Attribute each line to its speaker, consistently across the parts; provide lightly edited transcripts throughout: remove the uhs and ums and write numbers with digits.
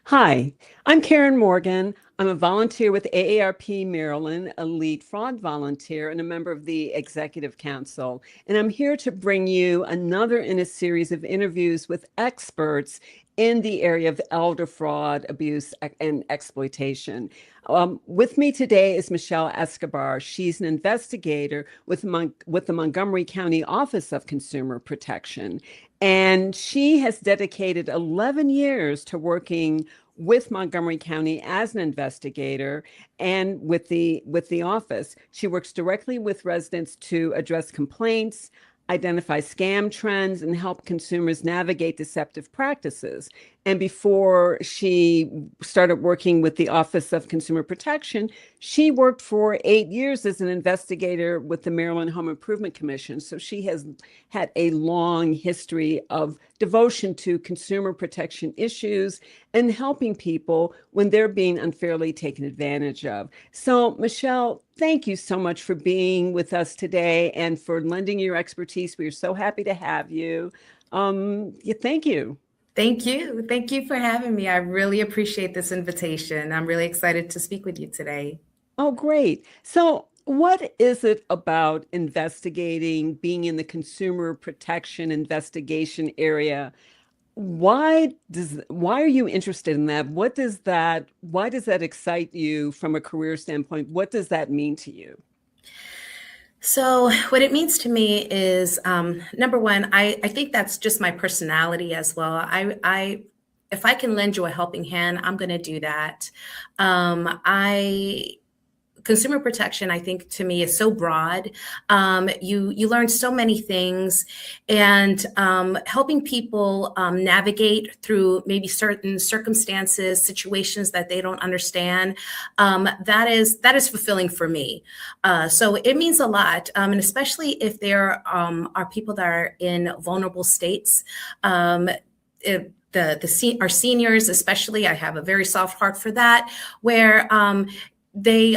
Speaker 1: Hi, I'm Karen Morgan. I'm a volunteer with AARP Maryland, a lead fraud volunteer, and a member of the Executive Council. And I'm here to bring you another in a series of interviews with experts in the area of elder fraud, abuse, and exploitation. With me today is Michelle Escobar. She's an investigator with the Montgomery County Office of Consumer Protection. And she has dedicated 11 years to working with Montgomery County as an investigator and with the office. She works directly with residents to address complaints, identify scam trends, and help consumers navigate deceptive practices. And before she started working with the Office of Consumer Protection, she worked for 8 years as an investigator with the Maryland Home Improvement Commission. So she has had a long history of devotion to consumer protection issues and helping people when they're being unfairly taken advantage of. So, Michelle, thank you so much for being with us today and for lending your expertise. We are so happy to have you. Yeah, thank you.
Speaker 2: Thank you. Thank you for having me. I really appreciate this invitation. I'm really excited to speak with you today.
Speaker 1: Oh, great. So, what is it about investigating, being in the consumer protection investigation area? Why are you interested in that? Why does that excite you from a career standpoint? What does that mean to you?
Speaker 2: So, what it means to me is number one, I think that's just my personality as well. If I can lend you a helping hand, I'm going to do that. I Consumer protection, I think, to me is so broad. You learn so many things, and helping people navigate through maybe certain circumstances, situations that they don't understand. That is fulfilling for me. So it means a lot, and especially if there are people that are in vulnerable states. Our seniors, especially, I have a very soft heart for that, where they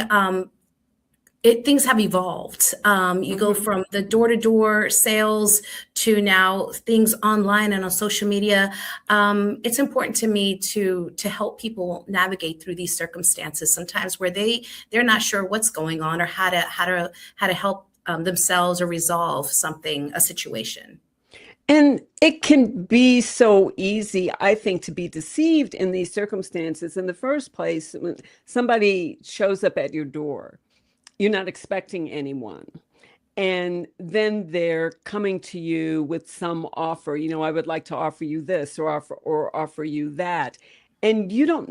Speaker 2: things have evolved. You go
Speaker 1: Mhm.
Speaker 2: from the door-to-door sales to now things online and on social media. It's important to me to help people navigate through these circumstances sometimes where they're not sure what's going on or how to help themselves or resolve a situation.
Speaker 1: And it can be so easy, I think, to be deceived in these circumstances. In the first place, when somebody shows up at your door, you're not expecting anyone. And then they're coming to you with some offer, I would like to offer you this or offer you that. And you don't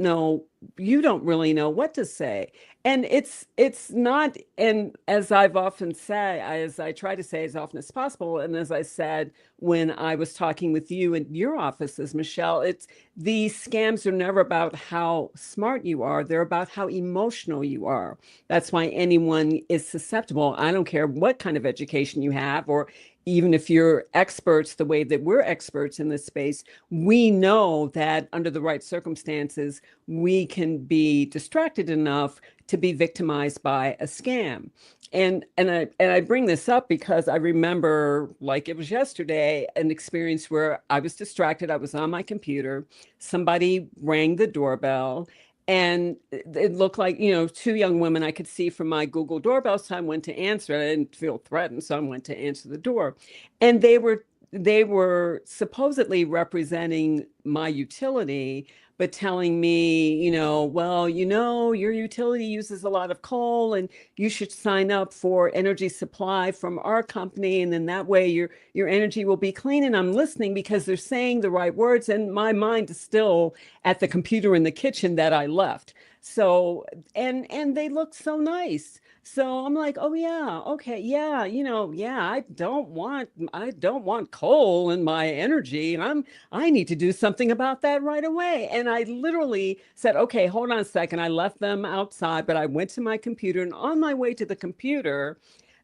Speaker 1: really know what to say. And it's not, and as I've often said, as I try to say as often as possible, and as I said when I was talking with you in your offices, Michelle, it's these scams are never about how smart you are, they're about how emotional you are. That's why anyone is susceptible. I don't care what kind of education you have, or even if you're experts the way that we're experts in this space, we know that under the right circumstances, we can be distracted enough to be victimized by a scam. And I bring this up because I remember, like it was yesterday, an experience where I was distracted. I was on my computer. Somebody rang the doorbell, and it looked like, two young women I could see from my Google doorbell. So I went to answer. I didn't feel threatened, so I went to answer the door. And they were supposedly representing my utility, but telling me, well, your utility uses a lot of coal and you should sign up for energy supply from our company. And then that way your energy will be clean. And I'm listening because they're saying the right words. And my mind is still at the computer in the kitchen that I left. So, and they look so nice. So I'm like, oh yeah, okay, yeah, yeah, I don't want coal in my energy, and I need to do something about that right away. And I literally said, okay, hold on a second. I left them outside, but I went to my computer, and on my way to the computer,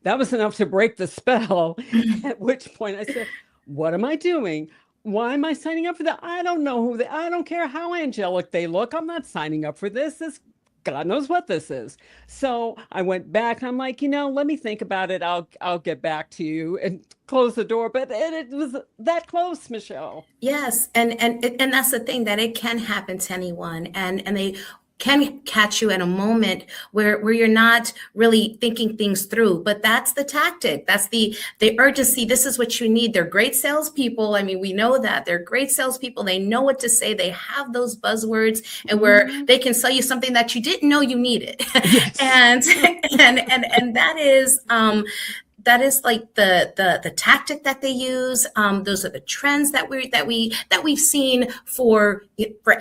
Speaker 1: that was enough to break the spell. At which point I said, what am I doing? Why am I signing up for that? I don't know I don't care how angelic they look. I'm not signing up for this. This God knows what this is. So I went back. I'm like, let me think about it. I'll get back to you, and close the door. But it was that close, Michelle.
Speaker 2: Yes, and that's the thing, that it can happen to anyone, and they can catch you at a moment where you're not really thinking things through. But that's the tactic. That's the urgency. This is what you need. They're great salespeople. I mean, we know that they're great salespeople. They know what to say. They have those buzzwords, and where
Speaker 1: Mhm.
Speaker 2: they can sell you something that you didn't know you needed.
Speaker 1: Yes.
Speaker 2: and and that is like the tactic that they use. Those are the trends that we've seen for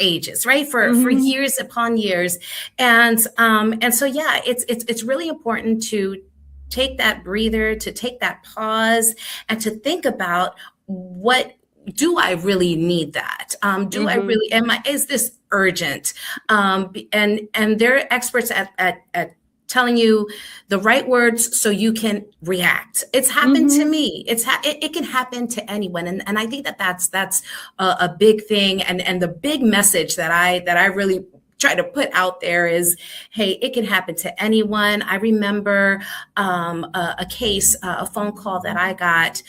Speaker 2: ages, right? For
Speaker 1: Hmm.
Speaker 2: years upon years, and so yeah, it's really important to take that breather, to take that pause, and to think about, what do I really need that? Do I
Speaker 1: Hmm.
Speaker 2: really, is this urgent? And they're experts at telling you the right words so you can react. It's happened to
Speaker 1: Hmm.
Speaker 2: me. It can happen to anyone, and I think that's a big thing, and the big message that I really try to put out there is, hey, it can happen to anyone. I remember a case, a phone call that I got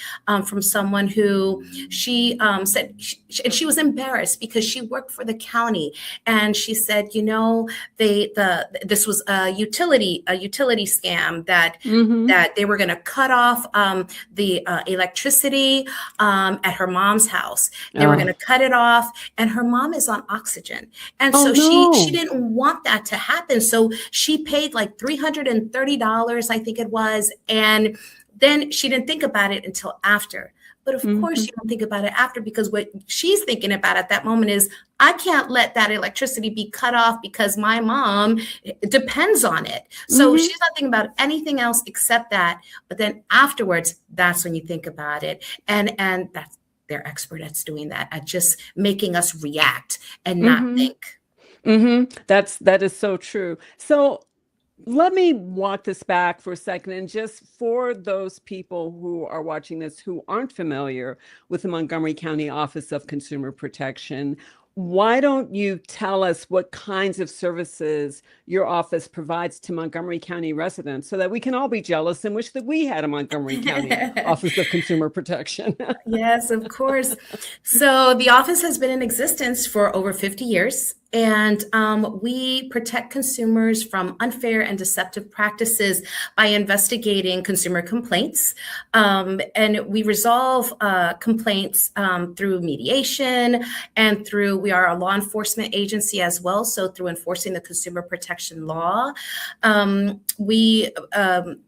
Speaker 2: from someone who she said, and she was embarrassed because she worked for the county, and she said, this was a utility scam,
Speaker 1: Hmm.
Speaker 2: that they were going to cut off the electricity at her mom's house. They were going
Speaker 1: Oh.
Speaker 2: to cut it off, and her mom is on oxygen, and
Speaker 1: Oh
Speaker 2: so she
Speaker 1: no.
Speaker 2: didn't want that to happen. So she paid like $330, I think it was, and then she didn't think about it until after. But of course,
Speaker 1: Hmm.
Speaker 2: you don't think about it after, because what she's thinking about at that moment is, I can't let that electricity be cut off because my mom depends on it. So
Speaker 1: Hmm.
Speaker 2: she's not thinking about anything else except that. But then afterwards, that's when you think about it. And that's, they're expert at doing that, at just making us react and not
Speaker 1: Hmm.
Speaker 2: think.
Speaker 1: That is so true. So let me walk this back for a second, and just for those people who are watching this who aren't familiar with the Montgomery County Office of Consumer Protection, why don't you tell us what kinds of services your office provides to Montgomery County residents so that we can all be jealous and wish that we had a Montgomery County Office of Consumer Protection?
Speaker 2: Yes, of course. So the office has been in existence for over 50 years, and we protect consumers from unfair and deceptive practices by investigating consumer complaints. And we resolve complaints through mediation, and we are a law enforcement agency as well. So through enforcing the consumer protection law, we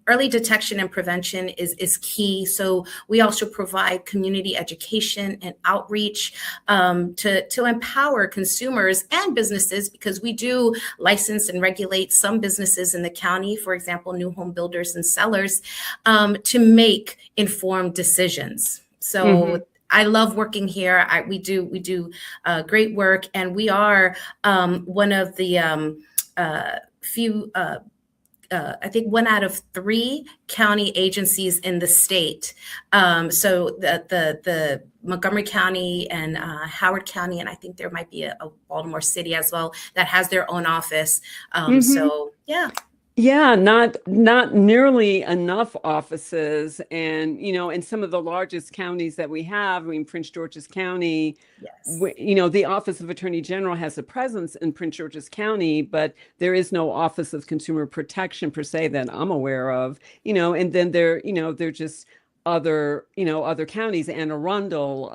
Speaker 2: early detection and prevention is key. So we also provide community education and outreach to empower consumers and businesses, because we do license and regulate some businesses in the county, for example, new home builders and sellers, to make informed decisions. So
Speaker 1: Hmm.
Speaker 2: I love working here. We do great work, and we are one of the few. I think one out of three county agencies in the state. So the Montgomery County and Howard County, and I think there might be a Baltimore City as well, that has their own office.
Speaker 1: Hmm.
Speaker 2: So yeah.
Speaker 1: Yeah, not nearly enough offices. And in some of the largest counties that we have, I mean, Prince George's County,
Speaker 2: Yes.
Speaker 1: the Office of Attorney General has a presence in Prince George's County, but there is no Office of Consumer Protection per se that I'm aware of. And then they're just other counties, Anne Arundel,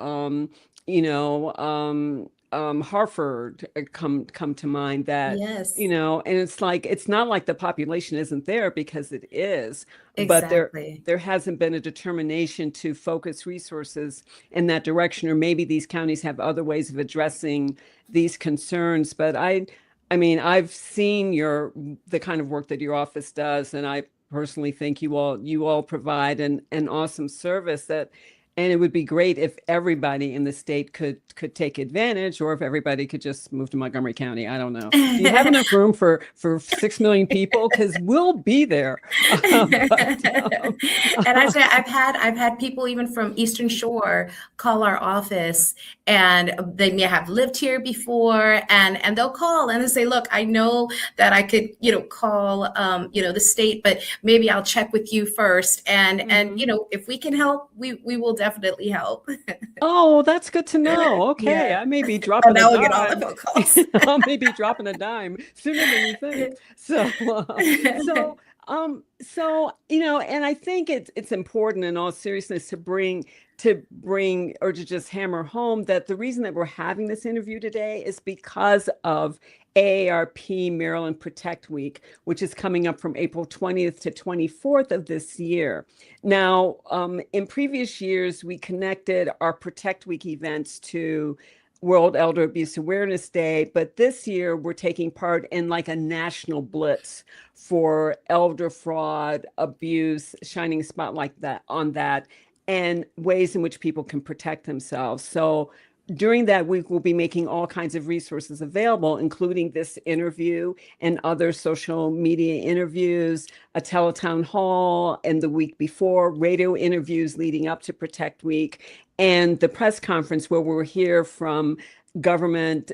Speaker 1: Hartford, come to mind, that
Speaker 2: Yes.
Speaker 1: and it's like, it's not like the population isn't there, because it is, but
Speaker 2: Exactly.
Speaker 1: there hasn't been a determination to focus resources in that direction. Or maybe these counties have other ways of addressing these concerns. But I mean, I've seen the kind of work that your office does, and I personally think you all provide an awesome service that And it would be great if everybody in the state could take advantage, or if everybody could just move to Montgomery County. I don't know. Do you have enough room for 6 million people? Because we'll be there. But
Speaker 2: And I say I've had people even from Eastern Shore call our office, and they may have lived here before, and they'll call and they say, look, I know that I could, call, the state, but maybe I'll check with you first. And if we can help, we will definitely help.
Speaker 1: oh, that's good to know. Okay,
Speaker 2: Yeah.
Speaker 1: I may be
Speaker 2: Oh,
Speaker 1: dropping a
Speaker 2: now we'll get all the
Speaker 1: dime.
Speaker 2: phone calls.
Speaker 1: I may be dropping a dime sooner than you think. So, and I think it's important in all seriousness to bring or to just hammer home that the reason that we're having this interview today is because of AARP Maryland Protect Week, which is coming up from April 20th to 24th of this year. Now, in previous years, we connected our Protect Week events to World Elder Abuse Awareness Day, but this year we're taking part in like a national blitz for elder fraud, abuse, shining a spotlight on that, and ways in which people can protect themselves. So during that week, we'll be making all kinds of resources available, including this interview and other social media interviews, a teletown hall, and the week before, radio interviews leading up to Protect Week, and the press conference where we'll hear from government,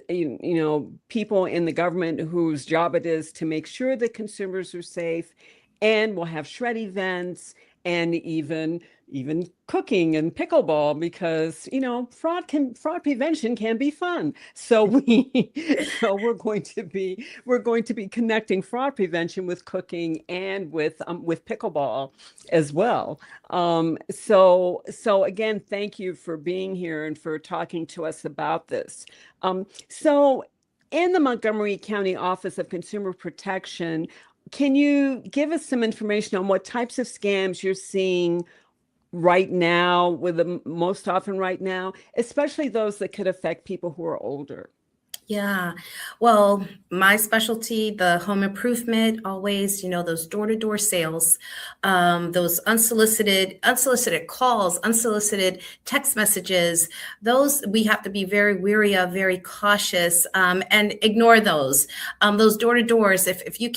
Speaker 1: people in the government whose job it is to make sure that consumers are safe. And we'll have shred events and even cooking and pickleball, because fraud prevention can be fun. So we're going to be connecting fraud prevention with cooking and with pickleball as well. So again, thank you for being here and for talking to us about this. So in the Montgomery County Office of Consumer Protection, can you give us some information on what types of scams you're seeing right now, with the most often right now, especially those that could affect people who are older?
Speaker 2: Yeah. Well, my specialty, the home improvement, always, those door-to-door sales, those unsolicited calls, unsolicited text messages, those we have to be very wary of, very cautious, and ignore those. Those door-to-doors, if you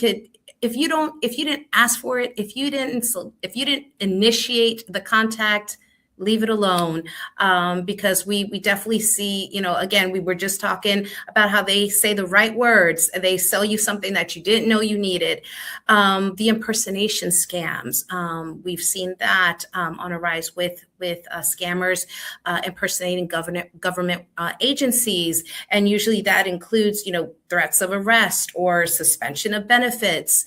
Speaker 2: didn't ask for it, if you didn't initiate the contact, leave it alone, because we definitely see, again, we were just talking about how they say the right words. They sell you something that you didn't know you needed. The impersonation scams, we've seen that on a rise with scammers impersonating government agencies, and usually that includes, threats of arrest or suspension of benefits.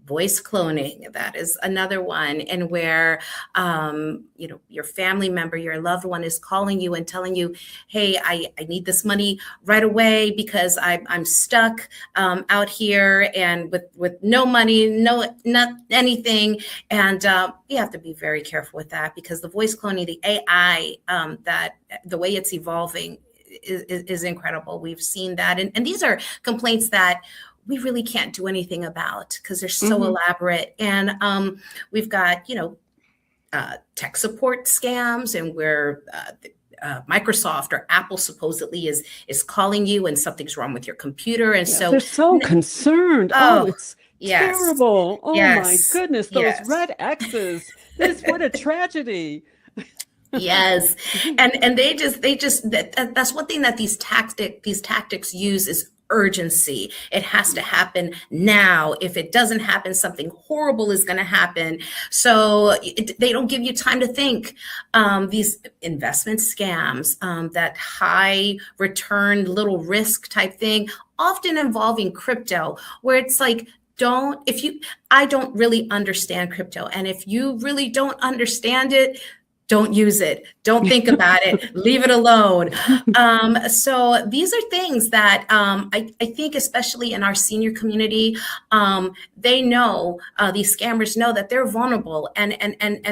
Speaker 2: Voice cloning, that is another one, and where your family member, your loved one is calling you and telling you, hey, I need this money right away because I'm stuck out here and with no money, not anything. And you have to be very careful with that, because the voice cloning, the AI, that the way it's evolving is incredible. We've seen that, and these are complaints that we really can't do anything about because they're so elaborate. And we've got, tech support scams, and where Microsoft or Apple supposedly is calling you and something's wrong with your computer. And so
Speaker 1: they're so concerned. Oh, it's
Speaker 2: yes,
Speaker 1: terrible. Oh
Speaker 2: yes,
Speaker 1: my goodness, those
Speaker 2: yes.
Speaker 1: red X's. What a tragedy.
Speaker 2: Yes. And they just that's one thing that these tactics use is urgency. It has to happen now. If it doesn't happen, something horrible is going to happen. So they don't give you time to think. These investment scams, that high return, little risk type thing, often involving crypto, where it's like, I don't really understand crypto. And if you really don't understand it, don't use it. Don't think about it. Leave it alone. So these are things that I think, especially in our senior community, they know, these scammers know that they're vulnerable and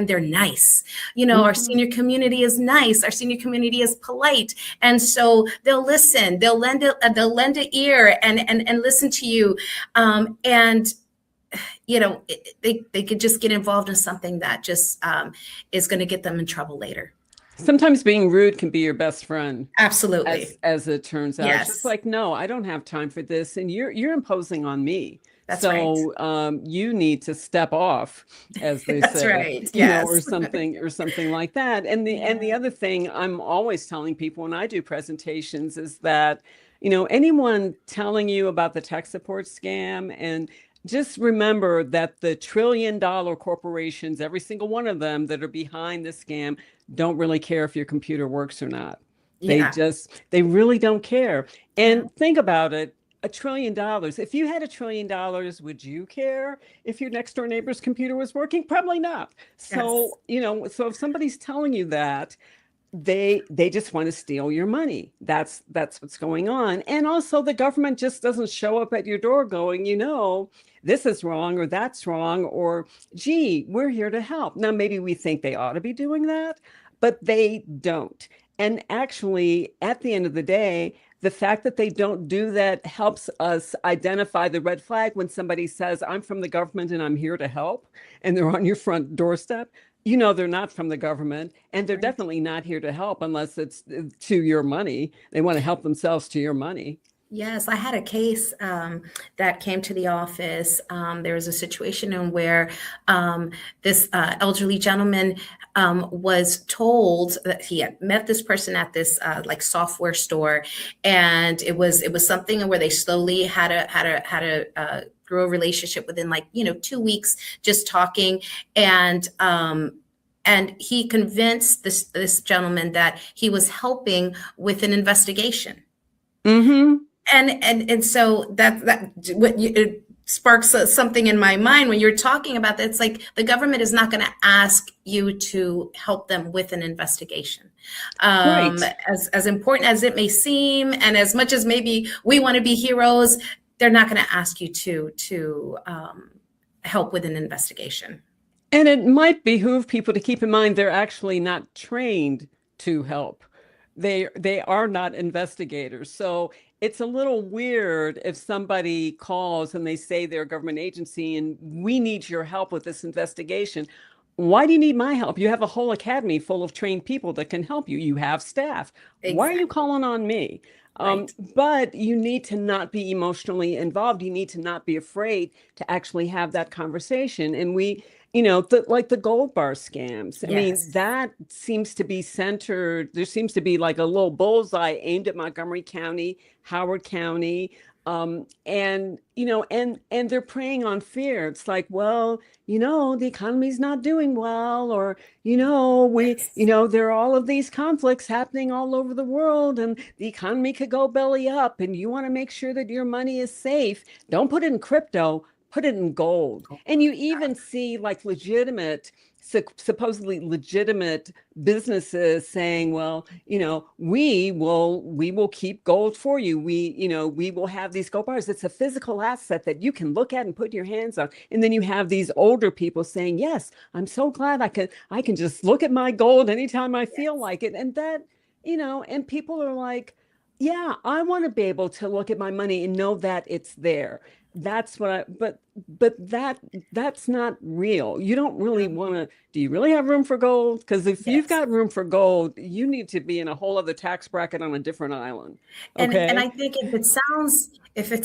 Speaker 2: they're nice. Our senior community is nice. Our senior community is polite, and so they'll listen. They'll lend an ear and listen to you, and they could just get involved in something that just is going to get them in trouble later.
Speaker 1: Sometimes being rude can be your best friend,
Speaker 2: Absolutely.
Speaker 1: as it turns out. It's just
Speaker 2: Yes,
Speaker 1: like, no, I don't have time for this, and you're imposing on me.
Speaker 2: that's right.
Speaker 1: So you need to step off, as they
Speaker 2: That's
Speaker 1: say,
Speaker 2: right.
Speaker 1: or
Speaker 2: Yes.
Speaker 1: something like that. And the
Speaker 2: Yeah.
Speaker 1: other thing I'm always telling people when I do presentations is that, anyone telling you about the tech support scam, and just remember that the trillion-dollar corporations, every single one of them that are behind the scam, don't really care if your computer works or not.
Speaker 2: Yeah.
Speaker 1: They really don't care.
Speaker 2: Yeah.
Speaker 1: And think about it, $1 trillion. If you had $1 trillion, would you care if your next door neighbor's computer was working? Probably not.
Speaker 2: Yes.
Speaker 1: So, so if somebody's telling you that, they just want to steal your money. That's what's going on. And also the government just doesn't show up at your door going, this is wrong or that's wrong, or gee, we're here to help. Now maybe we think they ought to be doing that, but they don't. And actually, at the end of the day, the fact that they don't do that helps us identify the red flag when somebody says, I'm from the government and I'm here to help, and they're on your front doorstep. They're not from the government, and they're
Speaker 2: Right.
Speaker 1: definitely not here to help unless it's to your money. They want to help themselves to your money.
Speaker 2: Yes, I had a case that came to the office. There was a situation in where this elderly gentleman was told that he had met this person at this like software store, and it was something where they slowly had a grow a relationship within 2 weeks, just talking, and he convinced this gentleman that he was helping with an investigation.
Speaker 1: Mm-hmm.
Speaker 2: And so it sparks something in my mind when you're talking about that. It's like the government is not going to ask you to help them with an investigation.
Speaker 1: Right.
Speaker 2: As important as it may seem, and as much as maybe we want to be heroes, they're not going to ask you to help with an investigation.
Speaker 1: And it might behoove people to keep in mind they're actually not trained to help. They are not investigators. So it's a little weird if somebody calls and they say they're a government agency and we need your help with this investigation. Why do you need my help? You have a whole academy full of trained people that can help you. You have staff. Why are you
Speaker 2: Exactly.
Speaker 1: calling on me?
Speaker 2: Right.
Speaker 1: But you need to not be emotionally involved. You need to not be afraid to actually have that conversation. And like the gold bar scams. I mean,
Speaker 2: Yes.
Speaker 1: that seems to be centered. There seems to be like a little bullseye aimed at Montgomery County, Howard County. And they're preying on fear. It's like, well, the economy's not doing well, or,
Speaker 2: Yes.
Speaker 1: there are all of these conflicts happening all over the world, and the economy could go belly up, and you want to make sure that your money is safe. Don't put it in crypto, put it in gold. And you even see like supposedly legitimate businesses saying, well, we will keep gold for you. We will have these gold bars. It's a physical asset that you can look at and put your hands on. And then you have these older people saying, yes, I'm so glad I can just look at my gold anytime I feel
Speaker 2: Yes.
Speaker 1: like it. And that, and people are like, yeah, I want to be able to look at my money and know that it's there. That's what I, but that's not real. You don't really want to, do you really have room for gold? Because if you've
Speaker 2: Yes.
Speaker 1: got room for gold, you need to be in a whole other tax bracket on a different island.
Speaker 2: And
Speaker 1: Okay.
Speaker 2: I think if it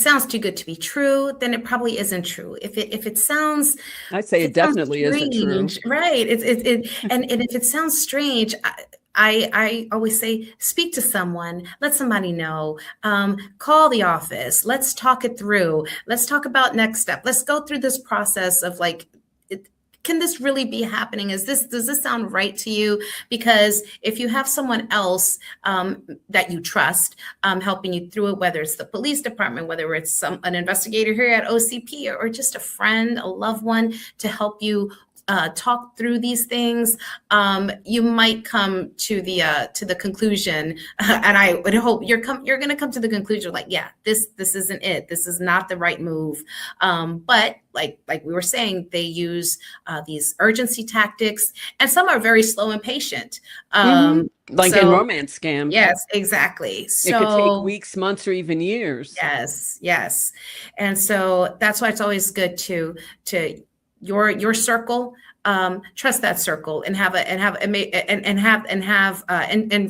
Speaker 2: sounds too good to be true, then it probably isn't true.
Speaker 1: I'd say
Speaker 2: If
Speaker 1: it
Speaker 2: it sounds
Speaker 1: definitely isn't true.
Speaker 2: strange, right? And if it sounds strange, I always say speak to someone, let somebody know, call the office, let's talk it through, let's talk about next step, let's go through this process of like, can this really be happening? Does this sound right to you? Because if you have someone else that you trust helping you through it, whether it's the police department, whether it's an investigator here at OCP, or just a friend, a loved one to help you talk through these things, you might come to the conclusion, and I would hope you're going to come to the conclusion like, yeah, this isn't it. This is not the right move. But like we were saying, they use these urgency tactics, and some are very slow and patient.
Speaker 1: Like in romance scams.
Speaker 2: Yes, exactly.
Speaker 1: It could take
Speaker 2: So
Speaker 1: weeks, months, or even years.
Speaker 2: yes. And so that's why it's always good to your circle, trust that circle, and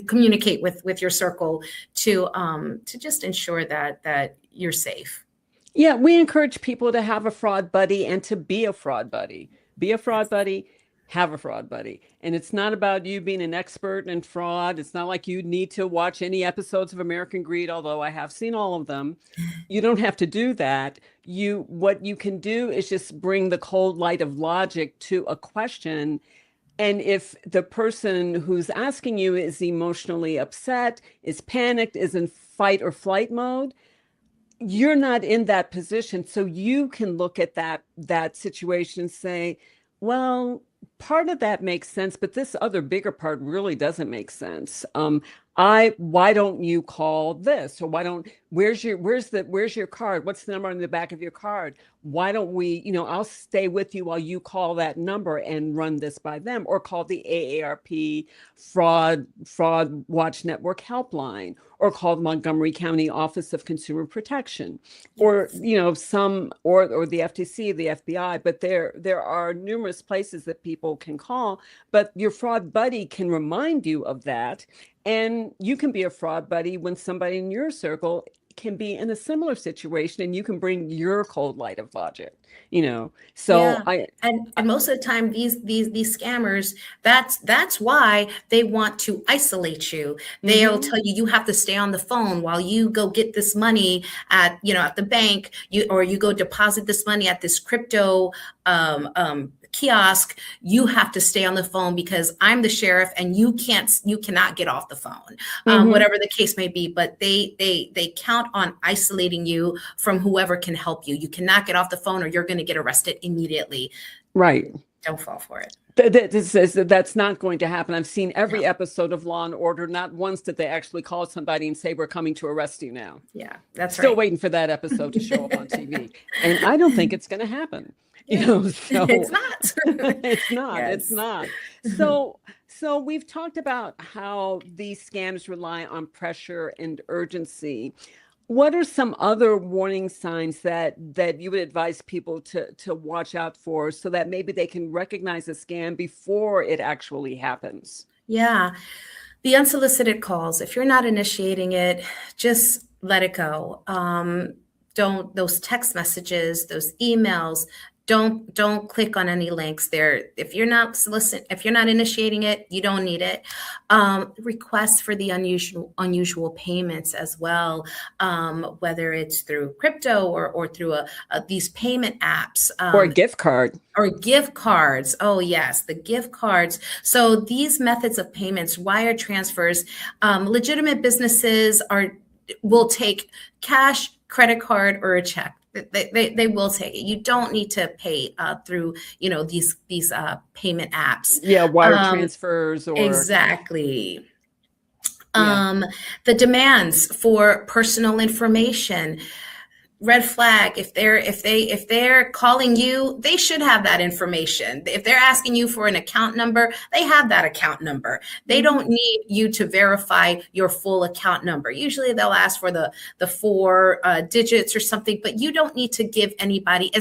Speaker 2: communicate with your circle to just ensure that you're safe.
Speaker 1: Yeah, we encourage people to have a fraud buddy and to be a fraud buddy. Be a fraud buddy, have a fraud buddy. And it's not about you being an expert in fraud. It's not like you need to watch any episodes of American Greed, although I have seen all of them. You don't have to do that. What you can do is just bring the cold light of logic to a question. And if the person who's asking you is emotionally upset, is panicked, is in fight or flight mode, you're not in that position. So you can look at that situation and say, well, part of that makes sense, but this other bigger part really doesn't make sense. Why don't you call this? Or where's your card? What's the number on the back of your card? Why don't we, I'll stay with you while you call that number and run this by them, or call the AARP Fraud Watch Network helpline, or call the Montgomery County Office of Consumer Protection, or, or the FTC, the FBI. But there are numerous places that people can call, but your fraud buddy can remind you of that. And you can be a fraud buddy when somebody in your circle can be in a similar situation, and you can bring your cold light of logic, So
Speaker 2: yeah. And most of the time, these scammers, that's why they want to isolate you. They'll tell you have to stay on the phone while you go get this money at the bank, or you go deposit this money at this crypto kiosk. You have to stay on the phone because I'm the sheriff, and you cannot get off the phone, whatever the case may be. But they count on isolating you from whoever can help you. You cannot get off the phone, or you're going to get arrested immediately.
Speaker 1: Right.
Speaker 2: Don't fall for it.
Speaker 1: That's not going to happen. I've seen every episode of Law and Order. Not once did they actually call somebody and say, we're coming to arrest you now.
Speaker 2: Yeah, that's
Speaker 1: Still waiting for that episode to show up on TV. And I don't think it's going to happen.
Speaker 2: So it's not.
Speaker 1: It's not.
Speaker 2: Yes.
Speaker 1: It's not. So we've talked about how these scams rely on pressure and urgency. What are some other warning signs that you would advise people to watch out for, so that maybe they can recognize a scam before it actually happens?
Speaker 2: Yeah. The unsolicited calls, if you're not initiating it, just let it go. Those text messages, those emails, don't click on any links there. If you're not initiating it, you don't need it. Requests for the unusual payments as well, whether it's through crypto or through these payment apps,
Speaker 1: or a gift card.
Speaker 2: Or gift cards. Oh yes, the gift cards. So these methods of payments, wire transfers, legitimate businesses will take cash, credit card, or a check. They will take it. You don't need to pay through these payment apps.
Speaker 1: Yeah, wire transfers or
Speaker 2: exactly. The demands for personal information. Red flag. If they're calling you, they should have that information. If they're asking you for an account number, they have that account number. They don't need you to verify your full account number. Usually they'll ask for the 4 digits or something, but you don't need to give anybody,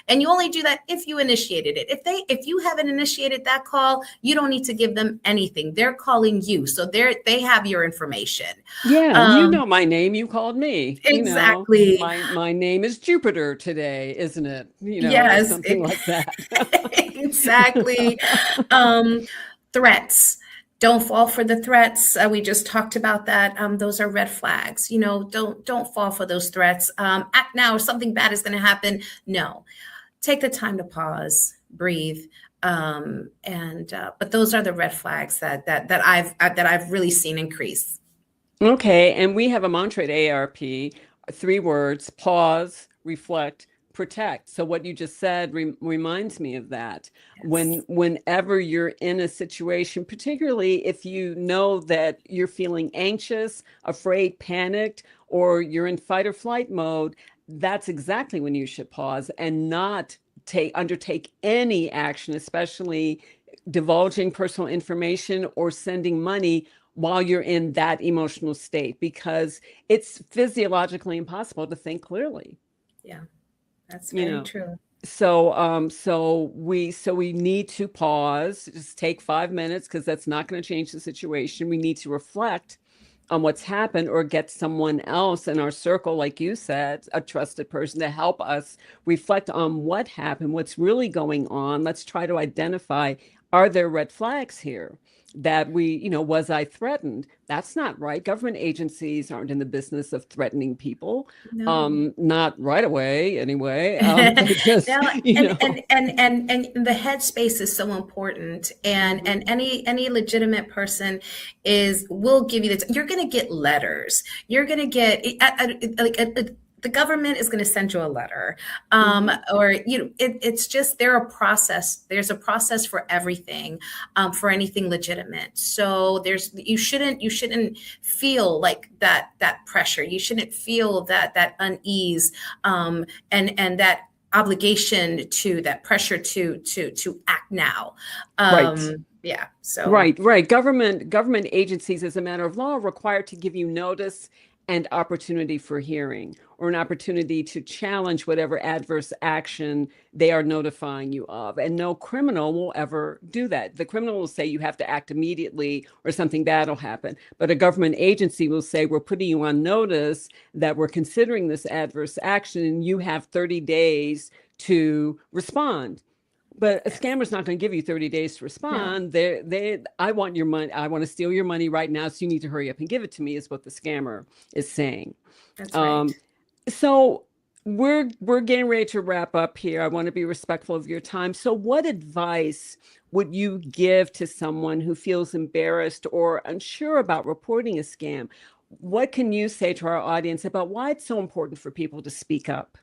Speaker 2: and you only do that if you initiated it. If you haven't initiated that call, you don't need to give them anything. They're calling you, so they have your information.
Speaker 1: Yeah, you know my name. You called me.
Speaker 2: Exactly.
Speaker 1: My name is Jupiter today, isn't it?
Speaker 2: Yes,
Speaker 1: something like that.
Speaker 2: Exactly. Threats. Don't fall for the threats. We just talked about that. Those are red flags. Don't fall for those threats. Act now, or something bad is going to happen. No, take the time to pause, breathe. But those are the red flags that I've really seen increase.
Speaker 1: Okay, and we have a mantra at AARP. 3 words: pause, reflect, protect. So what you just said reminds me of that.
Speaker 2: Yes.
Speaker 1: Whenever you're in a situation, particularly if you know that you're feeling anxious, afraid, panicked, or you're in fight or flight mode, that's exactly when you should pause and not undertake any action, especially divulging personal information or sending money while you're in that emotional state, because it's physiologically impossible to think clearly,
Speaker 2: Yeah, that's
Speaker 1: you
Speaker 2: very
Speaker 1: know.
Speaker 2: true.
Speaker 1: So we need to pause, just take 5 minutes, because that's not going to change the situation. We need to reflect on what's happened, or get someone else in our circle, like you said, a trusted person, to help us reflect on what happened, what's really going on. Let's try to identify, are there red flags here that was I threatened? That's not right. Government agencies aren't in the business of threatening people.
Speaker 2: No.
Speaker 1: Not right away, anyway. They just,
Speaker 2: Now, and the headspace is so important, and
Speaker 1: Mhm.
Speaker 2: any legitimate person will give you you're going to get letters. You're going to get the government is going to send you a letter,
Speaker 1: Mhm.
Speaker 2: or it's just there's a process for everything, for anything legitimate. So you shouldn't feel like that pressure. You shouldn't feel that unease, and that obligation, to that pressure to act now.
Speaker 1: Right.
Speaker 2: Yeah. So
Speaker 1: Right. Government agencies, as a matter of law, are required to give you notice and opportunity for hearing, or an opportunity to challenge whatever adverse action they are notifying you of. And no criminal will ever do that. The criminal will say you have to act immediately, or something bad will happen. But a government agency will say, we're putting you on notice that we're considering this adverse action, and you have 30 days to respond. But a
Speaker 2: yes,
Speaker 1: scammer's not going to give you 30 days to
Speaker 2: no,
Speaker 1: respond. I want your money. I want to steal your money right now. So you need to hurry up and give it to me, is what the scammer is saying.
Speaker 2: that's right.
Speaker 1: Um, so we're getting ready to wrap up here. I want to be respectful of your time. So what advice would you give to someone who feels embarrassed or unsure about reporting a scam? What can you say to our audience about why it's so important for people to speak up?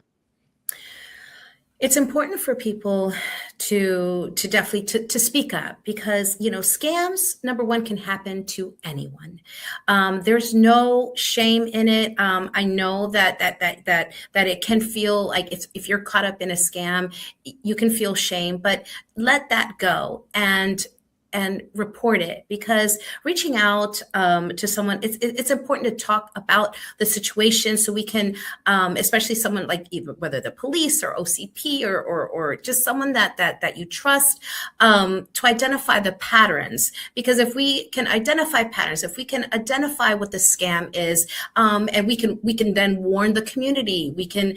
Speaker 2: It's important for people to definitely to speak up, because scams, number one, can happen to anyone. There's no shame in it. I know that it can feel like, if you're caught up in a scam, you can feel shame, but let that go and report it, because reaching out, to someone, it's important to talk about the situation, so we can, especially someone like, either whether the police or OCP, or just someone that you trust, to identify the patterns. Because if we can identify patterns, if we can identify what the scam is, and we can then warn the community, we can,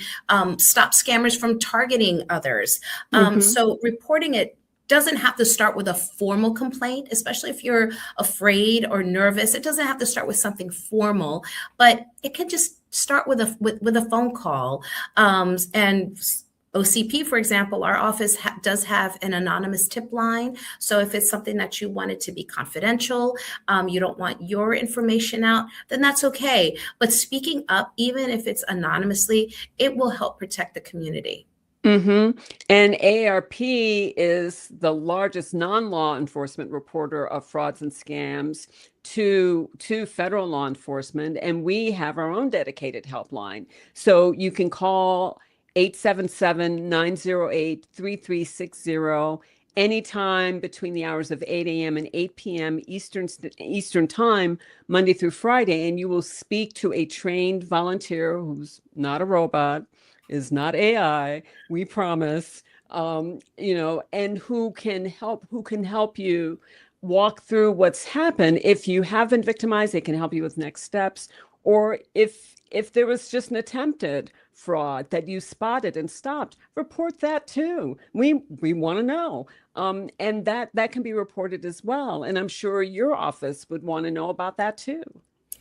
Speaker 2: stop scammers from targeting others.
Speaker 1: Hmm.
Speaker 2: So reporting it doesn't have to start with a formal complaint, especially if you're afraid or nervous. It doesn't have to start with something formal, but it can just start with a phone call. And OCP, for example, our office does have an anonymous tip line. So if it's something that you want it to be confidential, you don't want your information out, then that's okay. But speaking up, even if it's anonymously, it will help protect the community.
Speaker 1: Hmm. And AARP is the largest non-law enforcement reporter of frauds and scams to federal law enforcement, and we have our own dedicated helpline. So you can call 877-908-3360 anytime between the hours of 8 a.m. and 8 p.m. Eastern time, Monday through Friday, and you will speak to a trained volunteer who's not a robot, is not AI, we promise. And who can help you walk through what's happened. If you have been victimized, they can help you with next steps. Or if there was just an attempted fraud that you spotted and stopped, report that too. We want to know. And that can be reported as well. And I'm sure your office would want to know about that too.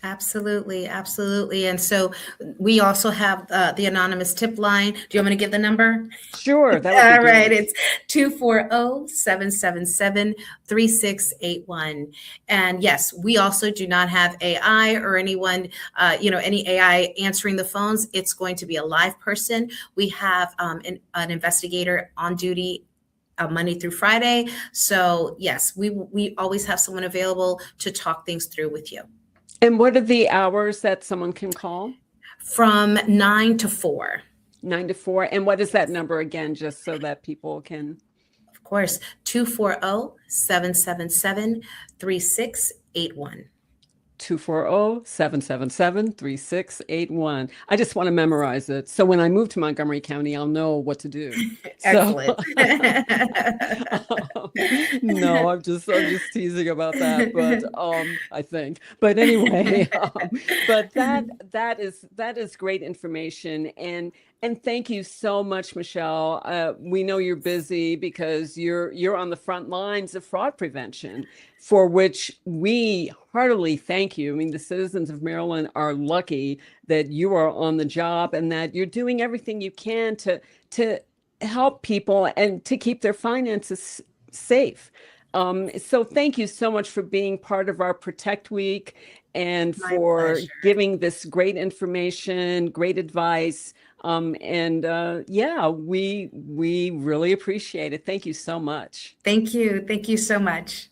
Speaker 2: Absolutely, absolutely. And so we also have the anonymous tip line. Do you want me to give the number?
Speaker 1: Sure, that would be
Speaker 2: All right,
Speaker 1: great.
Speaker 2: it's 240-777-3681. And yes, we also do not have AI or anyone, any AI answering the phones. It's going to be a live person. We have an investigator on duty Monday through Friday. So yes, we always have someone available to talk things through with you.
Speaker 1: And what are the hours that someone can call?
Speaker 2: From 9 to 4.
Speaker 1: 9 to 4. And what is that number again, just so that people can?
Speaker 2: Of course, 240-777-3681.
Speaker 1: 240-777-3681. I just want to memorize it. So when I move to Montgomery County, I'll know what to do.
Speaker 2: Excellent.
Speaker 1: No, I'm just teasing about that, but I think. But anyway, but that is great information, and thank you so much, Michelle. We know you're busy because you're on the front lines of fraud prevention, for which we heartily thank you. I mean, the citizens of Maryland are lucky that you are on the job and that you're doing everything you can to help people and to keep their finances safe. So thank you so much for being part of our Protect Week and
Speaker 2: My
Speaker 1: for
Speaker 2: pleasure.
Speaker 1: giving this great information, great advice. Yeah, we really appreciate it. Thank you so much.
Speaker 2: Thank you. Thank you so much.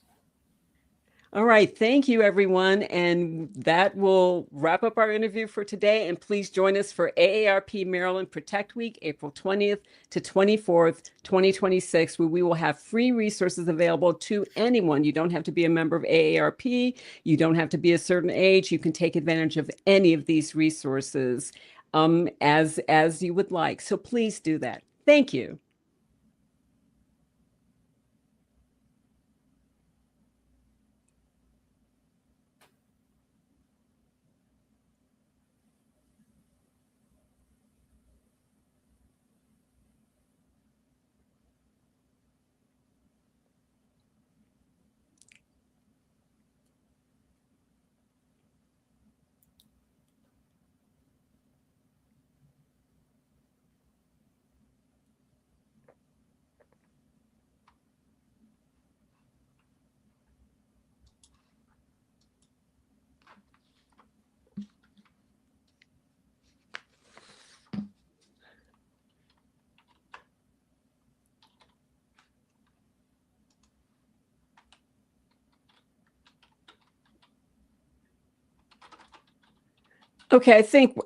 Speaker 1: All right. Thank you, everyone. And that will wrap up our interview for today. And please join us for AARP Maryland Protect Week, April 20th to 24th, 2026, where we will have free resources available to anyone. You don't have to be a member of AARP. You don't have to be a certain age. You can take advantage of any of these resources as you would like. So please do that. Thank you. Okay, I think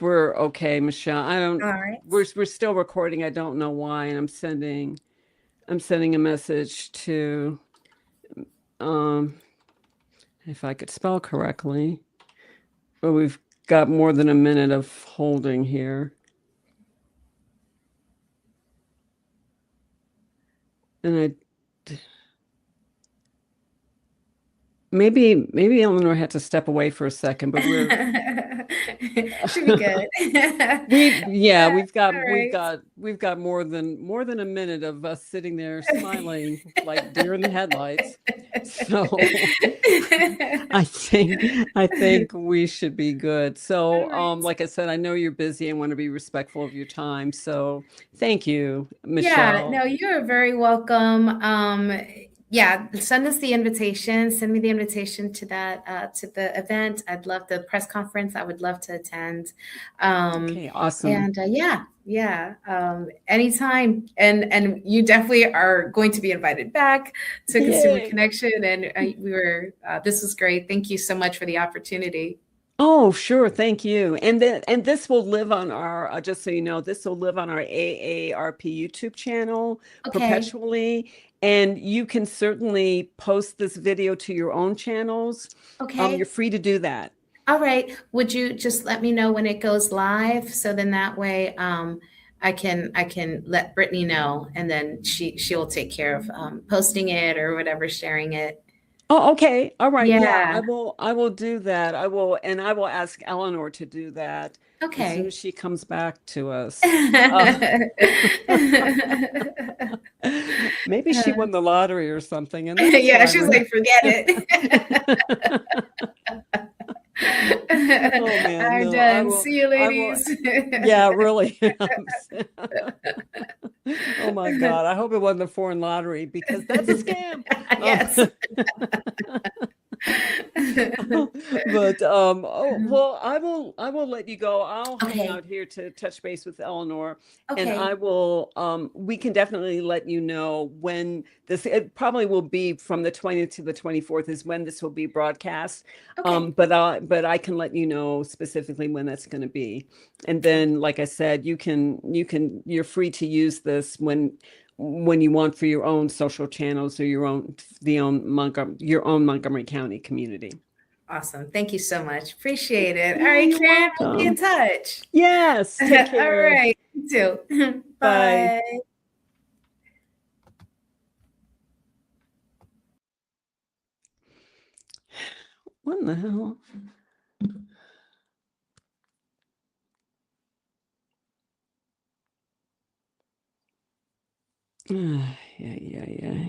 Speaker 1: we're okay, Michelle. I don't
Speaker 2: All right.
Speaker 1: we're still recording. I don't know why, and I'm sending a message to um if I could spell correctly. But we've got more than a minute of holding here. And maybe Eleanor had to step away for a second, but
Speaker 2: Should be good.
Speaker 1: we've got
Speaker 2: All
Speaker 1: we've
Speaker 2: right.
Speaker 1: got we've got more than a minute of us sitting there smiling like deer in the headlights. So I think we should be good. So
Speaker 2: All right.
Speaker 1: like I said, I know you're busy and want to be respectful of your time. So thank you,
Speaker 2: Yeah,
Speaker 1: Michelle.
Speaker 2: no, you're very welcome. Yeah, send us the invitation. Send me the invitation to the event. I'd love the press conference. I would love to attend.
Speaker 1: Okay, awesome.
Speaker 2: And yeah, anytime. And you definitely are going to be invited back to Consumer
Speaker 1: Yay.
Speaker 2: Connection. And this was great. Thank you so much for the opportunity.
Speaker 1: Oh, sure. Thank you. And this will live on our, just so you know, this will live on our AARP YouTube channel
Speaker 2: Okay.
Speaker 1: perpetually. And you can certainly post this video to your own channels. You're
Speaker 2: Okay.
Speaker 1: free to do that.
Speaker 2: All right. Would you just let me know when it goes live so then that way I can let Brittany know and then she'll take care of posting it or whatever, sharing it.
Speaker 1: Oh, okay. All right. Yeah,
Speaker 2: Yeah.
Speaker 1: I will do that. I will ask Eleanor to do that as soon as
Speaker 2: Okay.
Speaker 1: she comes back to us. Maybe she won the lottery or something, and that's
Speaker 2: Yeah,
Speaker 1: why
Speaker 2: she was
Speaker 1: we're
Speaker 2: like, forget it.
Speaker 1: Oh man,
Speaker 2: I'm
Speaker 1: no,
Speaker 2: done. See you,
Speaker 1: I will,
Speaker 2: ladies.
Speaker 1: yeah, really. Oh my God. I hope it wasn't a foreign lottery because that's a scam. Um,
Speaker 2: Yes.
Speaker 1: but oh well, I will let you go. I'll hang
Speaker 2: Okay.
Speaker 1: out here to touch base with Eleanor, and I
Speaker 2: Okay.
Speaker 1: will we can definitely let you know when this, it probably will be from the 20th to the 24th is when this will be broadcast.
Speaker 2: Okay.
Speaker 1: But I can let you know specifically when that's going to be. And then like I said, you're free to use this when you want for your own social channels or your own Montgomery County community.
Speaker 2: Awesome. Thank you so much. Appreciate it. All
Speaker 1: Yeah,
Speaker 2: right,
Speaker 1: you're
Speaker 2: Karen, we'll be in
Speaker 1: welcome.
Speaker 2: touch.
Speaker 1: Yes, take
Speaker 2: All
Speaker 1: care.
Speaker 2: right. You too.
Speaker 1: Bye.
Speaker 2: Bye.
Speaker 1: What in the hell? Yeah, yeah, yeah.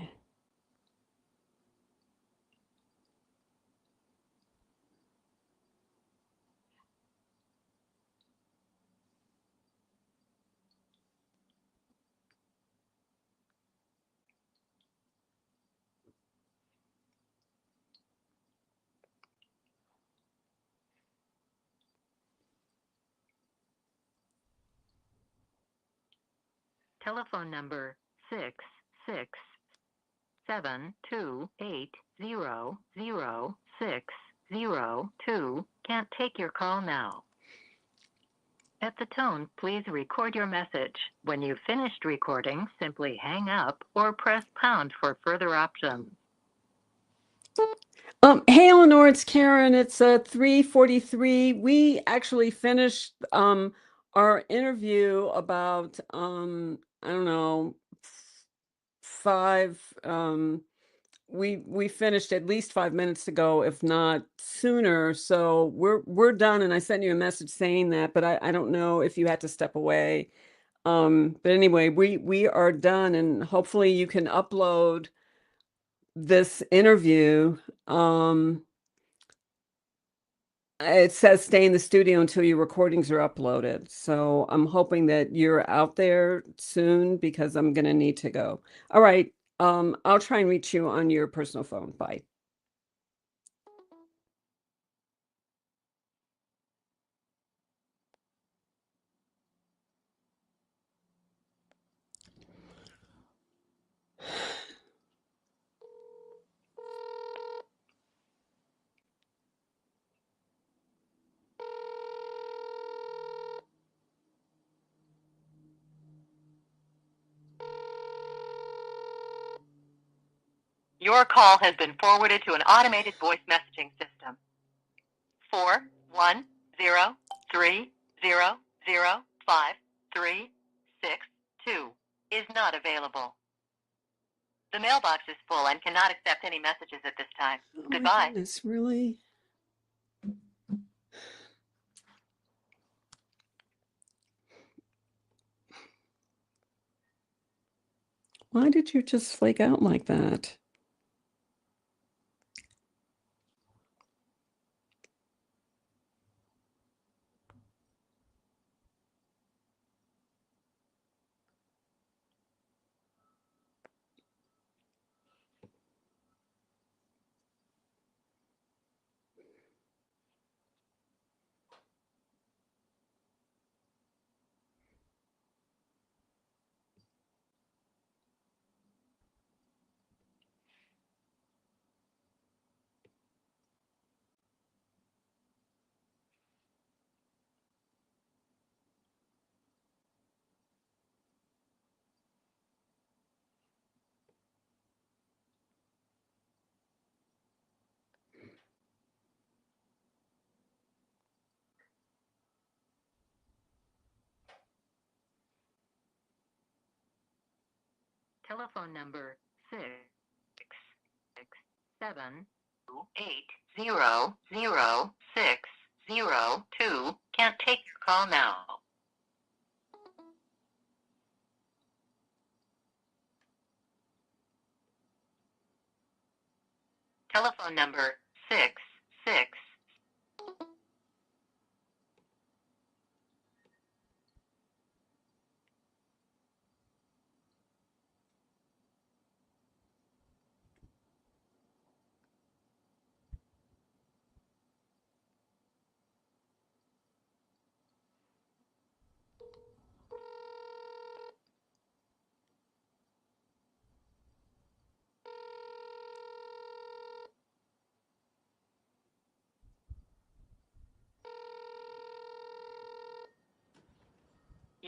Speaker 3: Telephone number 66728000602 can't take your call now. At the tone, please record your message. When you've finished recording, simply hang up or press pound for further options.
Speaker 1: Hey Eleanor, it's Karen. It's 3:43. We actually finished our interview about I don't know, five we finished at least 5 minutes ago, if not sooner. So we're done, and I sent you a message saying that, but I don't know if you had to step away. But anyway, we are done, and hopefully you can upload this interview. It says stay in the studio until your recordings are uploaded. So I'm hoping that you're out there soon because I'm gonna need to go. All right. I'll try and reach you on your personal phone. Bye.
Speaker 3: Your call has been forwarded to an automated voice messaging system. 41030053662 is not available. The mailbox is full and cannot accept any messages at this time.
Speaker 1: Oh my
Speaker 3: Goodbye.
Speaker 1: goodness, really? Why did you just flake out like that?
Speaker 3: Telephone number 66728000602 can't take your call now. Telephone number 66728000602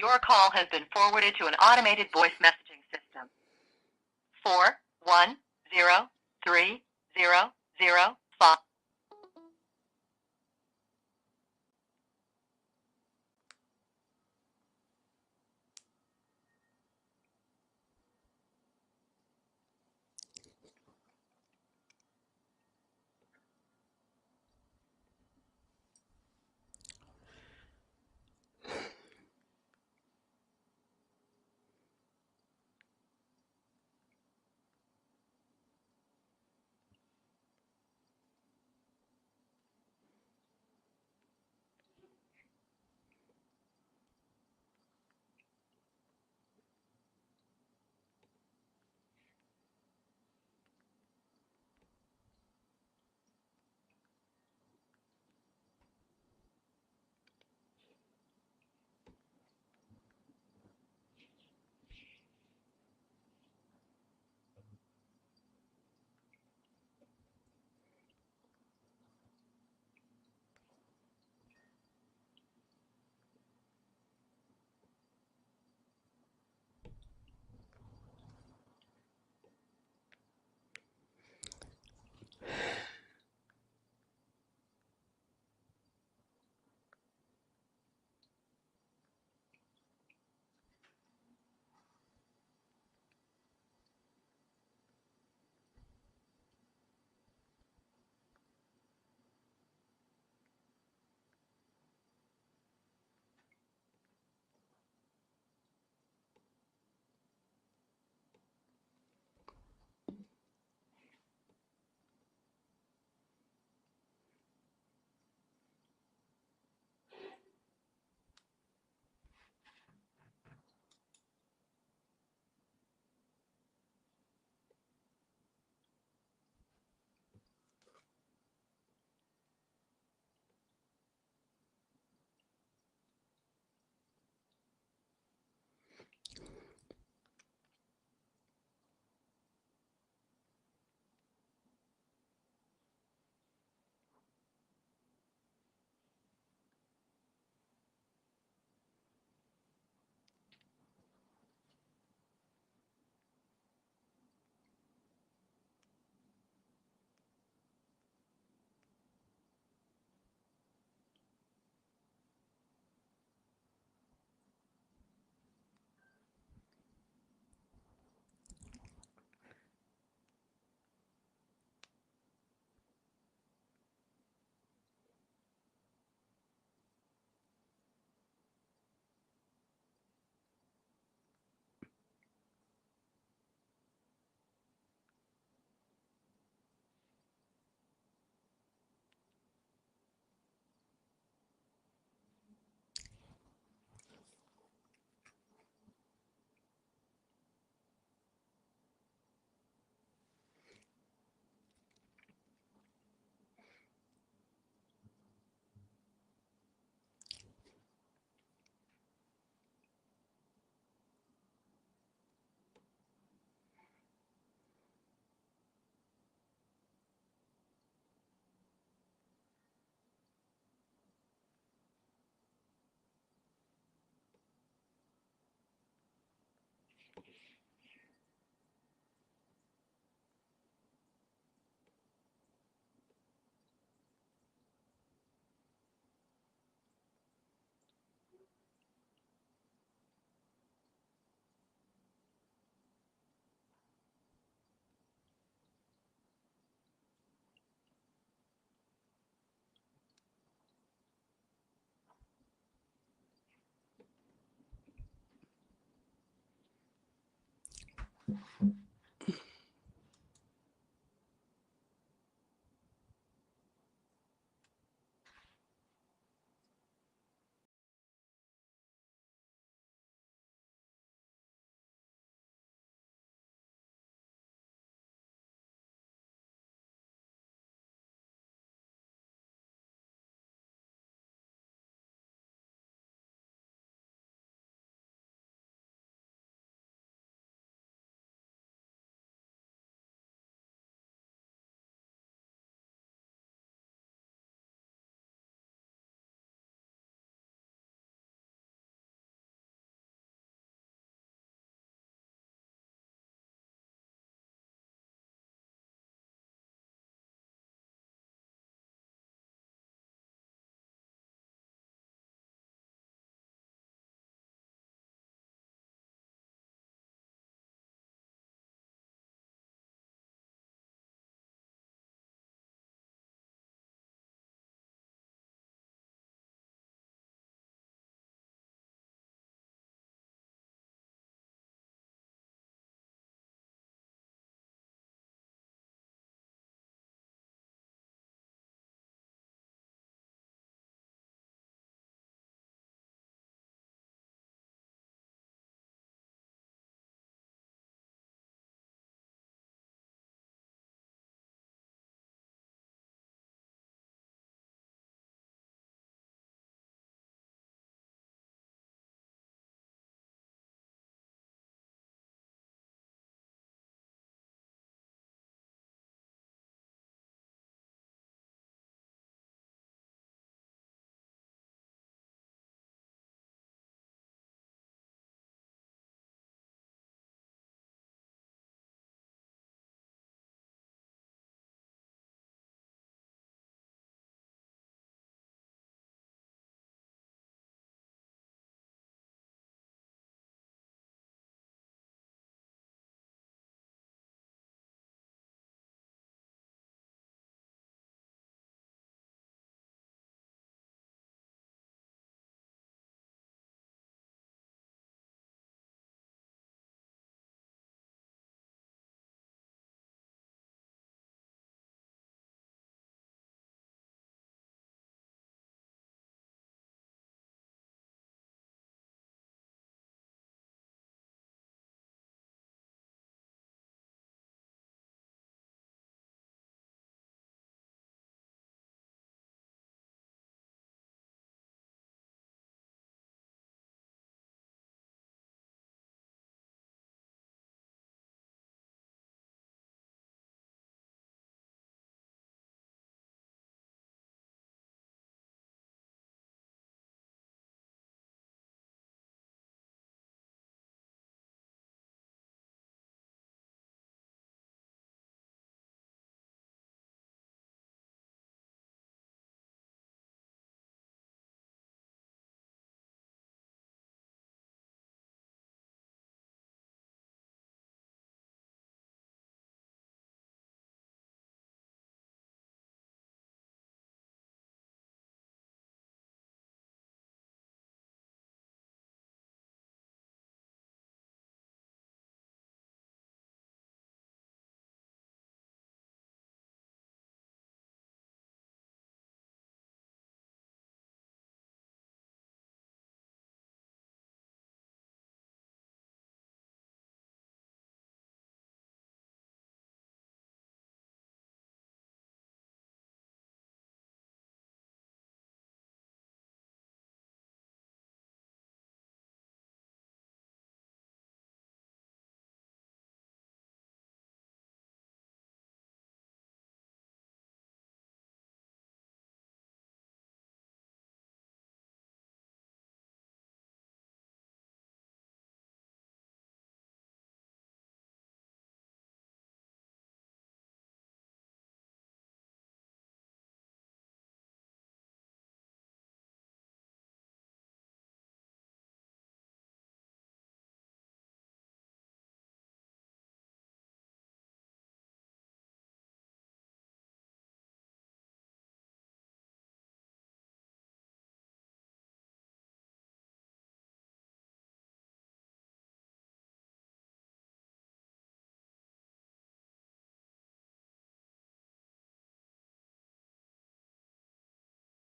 Speaker 3: Your call has been forwarded to an automated voice messaging system. 4103005.